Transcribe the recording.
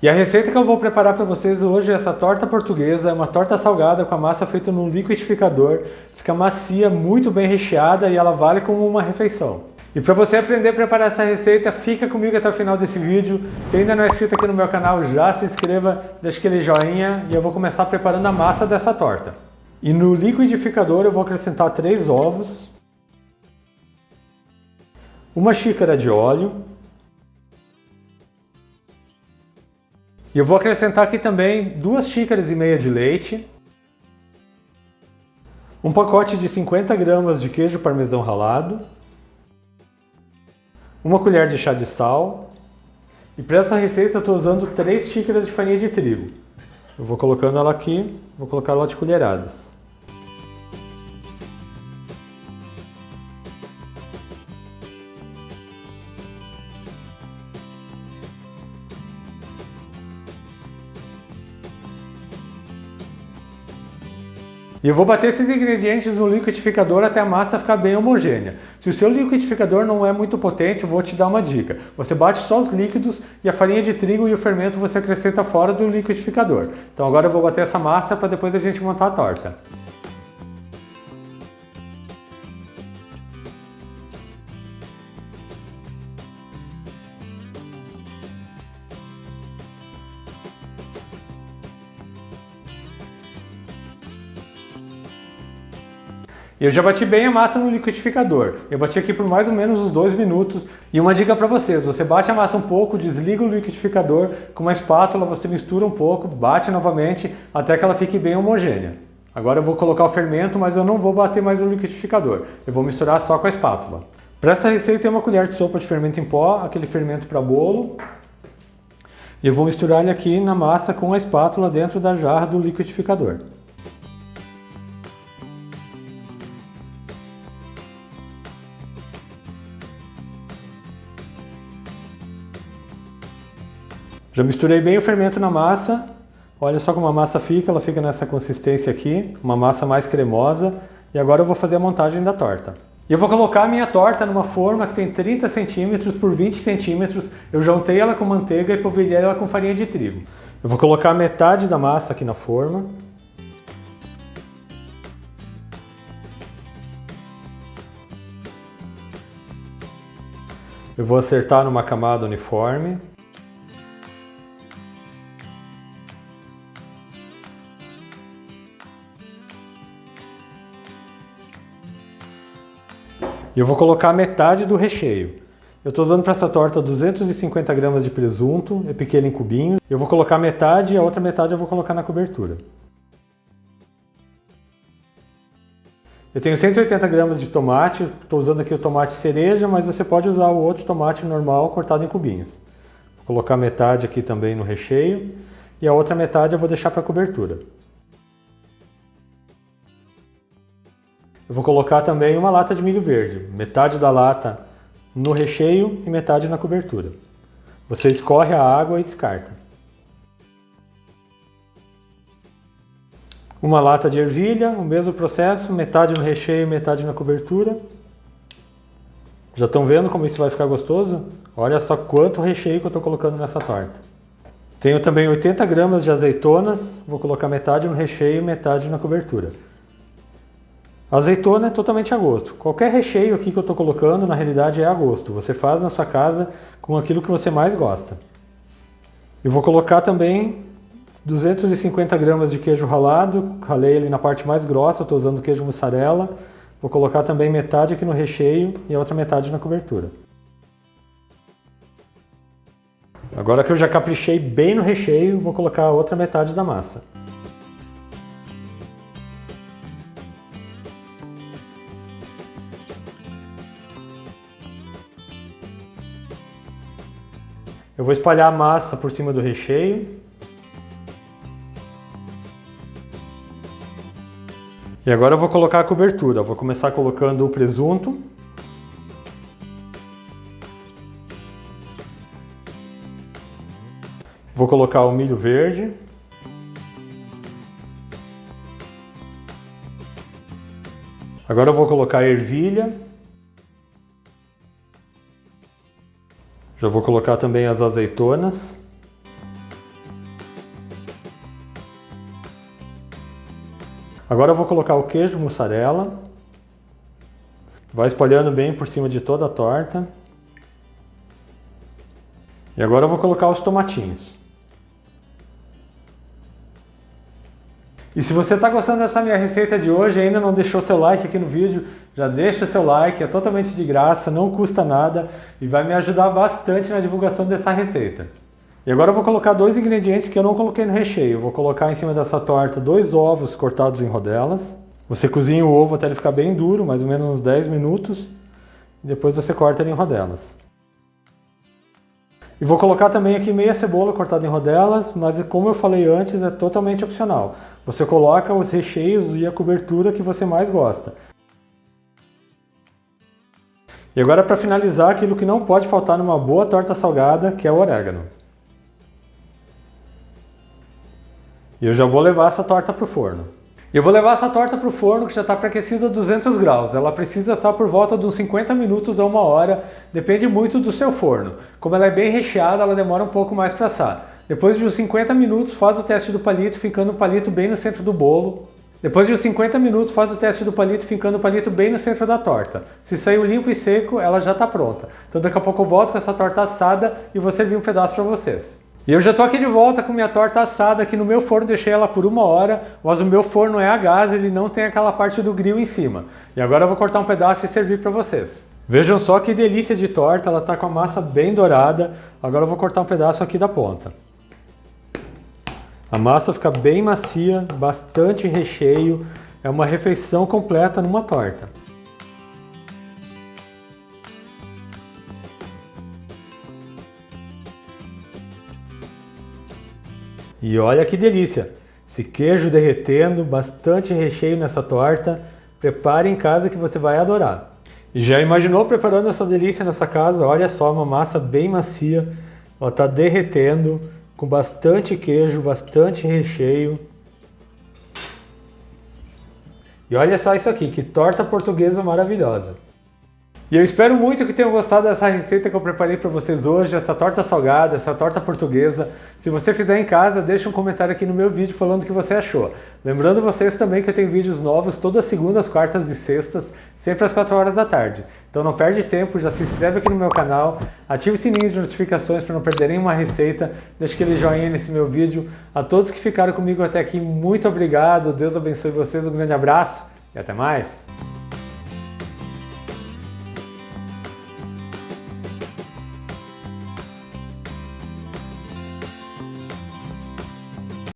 E a receita que eu vou preparar para vocês hoje é essa torta portuguesa, é uma torta salgada com a massa feita no liquidificador, fica macia, muito bem recheada e ela vale como uma refeição. E para você aprender a preparar essa receita, fica comigo até o final desse vídeo. Se ainda não é inscrito aqui no meu canal, já se inscreva, deixa aquele joinha e eu vou começar preparando a massa dessa torta. E no liquidificador eu vou acrescentar 3 ovos, 1 xícara de óleo, e eu vou acrescentar aqui também 2 xícaras e meia de leite, um pacote de 50 gramas de queijo parmesão ralado, 1 colher de chá de sal, e para essa receita eu estou usando 3 xícaras de farinha de trigo. Eu vou colocando ela aqui, vou colocar ela de colheradas. E eu vou bater esses ingredientes no liquidificador até a massa ficar bem homogênea. Se o seu liquidificador não é muito potente, eu vou te dar uma dica. Você bate só os líquidos e a farinha de trigo e o fermento você acrescenta fora do liquidificador. Então agora eu vou bater essa massa para depois a gente montar a torta. Eu já bati bem a massa no liquidificador. Eu bati aqui por mais ou menos uns 2 minutos. E uma dica para vocês, você bate a massa um pouco, desliga o liquidificador, com uma espátula você mistura um pouco, bate novamente, até que ela fique bem homogênea. Agora eu vou colocar o fermento, mas eu não vou bater mais no liquidificador. Eu vou misturar só com a espátula. Para essa receita tem 1 colher de sopa de fermento em pó, aquele fermento para bolo. E eu vou misturar ele aqui na massa com a espátula dentro da jarra do liquidificador. Já misturei bem o fermento na massa, olha só como a massa fica, ela fica nessa consistência aqui, uma massa mais cremosa, e agora eu vou fazer a montagem da torta. E eu vou colocar a minha torta numa forma que tem 30 cm por 20 cm, eu já untei ela com manteiga e polvilhei ela com farinha de trigo. Eu vou colocar metade da massa aqui na forma. Eu vou acertar numa camada uniforme. E eu vou colocar metade do recheio. Eu estou usando para essa torta 250 gramas de presunto, eu piquei ele em cubinhos. Eu vou colocar metade e a outra metade eu vou colocar na cobertura. Eu tenho 180 gramas de tomate, estou usando aqui o tomate cereja, mas você pode usar o outro tomate normal cortado em cubinhos. Vou colocar metade aqui também no recheio e a outra metade eu vou deixar para a cobertura. Eu vou colocar também 1 lata de milho verde, metade da lata no recheio e metade na cobertura. Você escorre a água e descarta. 1 lata de ervilha, o mesmo processo, metade no recheio e metade na cobertura. Já estão vendo como isso vai ficar gostoso? Olha só quanto recheio que eu estou colocando nessa torta. Tenho também 80 gramas de azeitonas, vou colocar metade no recheio e metade na cobertura. A azeitona é totalmente a gosto. Qualquer recheio aqui que eu estou colocando, na realidade, é a gosto. Você faz na sua casa com aquilo que você mais gosta. Eu vou colocar também 250 gramas de queijo ralado. Ralei ele na parte mais grossa, eu estou usando queijo mussarela. Vou colocar também metade aqui no recheio e a outra metade na cobertura. Agora que eu já caprichei bem no recheio, vou colocar a outra metade da massa. Eu vou espalhar a massa por cima do recheio. E agora eu vou colocar a cobertura. Eu vou começar colocando o presunto. Vou colocar o milho verde. Agora eu vou colocar a ervilha. Já vou colocar também as azeitonas. Agora eu vou colocar o queijo mussarela. Vai espalhando bem por cima de toda a torta. E agora eu vou colocar os tomatinhos. E se você está gostando dessa minha receita de hoje e ainda não deixou seu like aqui no vídeo, já deixa seu like, é totalmente de graça, não custa nada e vai me ajudar bastante na divulgação dessa receita. E agora eu vou colocar 2 ingredientes que eu não coloquei no recheio. Eu vou colocar em cima dessa torta 2 ovos cortados em rodelas. Você cozinha o ovo até ele ficar bem duro, mais ou menos uns 10 minutos. E depois você corta ele em rodelas. E vou colocar também aqui meia cebola cortada em rodelas, mas como eu falei antes, é totalmente opcional. Você coloca os recheios e a cobertura que você mais gosta. E agora para finalizar, aquilo que não pode faltar numa boa torta salgada, que é o orégano. E eu já vou levar essa torta para o forno. Eu vou levar essa torta para o forno que já está pré-aquecida a 200 graus. Ela precisa estar por volta de uns 50 minutos a 1 hora, depende muito do seu forno. Como ela é bem recheada, ela demora um pouco mais para assar. Depois de uns 50 minutos, faz o teste do palito, fincando o palito bem no centro do bolo. Depois de uns 50 minutos, faz o teste do palito, fincando o palito bem no centro da torta. Se saiu limpo e seco, ela já está pronta. Então daqui a pouco eu volto com essa torta assada e vou servir um pedaço para vocês. E eu já estou aqui de volta com minha torta assada, aqui no meu forno deixei ela por 1 hora, mas o meu forno é a gás, ele não tem aquela parte do grill em cima. E agora eu vou cortar um pedaço e servir para vocês. Vejam só que delícia de torta, ela está com a massa bem dourada. Agora eu vou cortar um pedaço aqui da ponta. A massa fica bem macia, bastante recheio, é uma refeição completa numa torta. E olha que delícia! Esse queijo derretendo, bastante recheio nessa torta. Prepare em casa que você vai adorar. E já imaginou preparando essa delícia nessa casa? Olha só, uma massa bem macia. Ela está derretendo, com bastante queijo, bastante recheio. E olha só isso aqui, que torta portuguesa maravilhosa! E eu espero muito que tenham gostado dessa receita que eu preparei para vocês hoje, essa torta salgada, essa torta portuguesa. Se você fizer em casa, deixa um comentário aqui no meu vídeo falando o que você achou. Lembrando vocês também que eu tenho vídeos novos todas as segundas, quartas e sextas, sempre às 4 horas da tarde. Então não perde tempo, já se inscreve aqui no meu canal, ative o sininho de notificações para não perder nenhuma receita, deixa aquele joinha nesse meu vídeo. A todos que ficaram comigo até aqui, muito obrigado, Deus abençoe vocês, um grande abraço e até mais!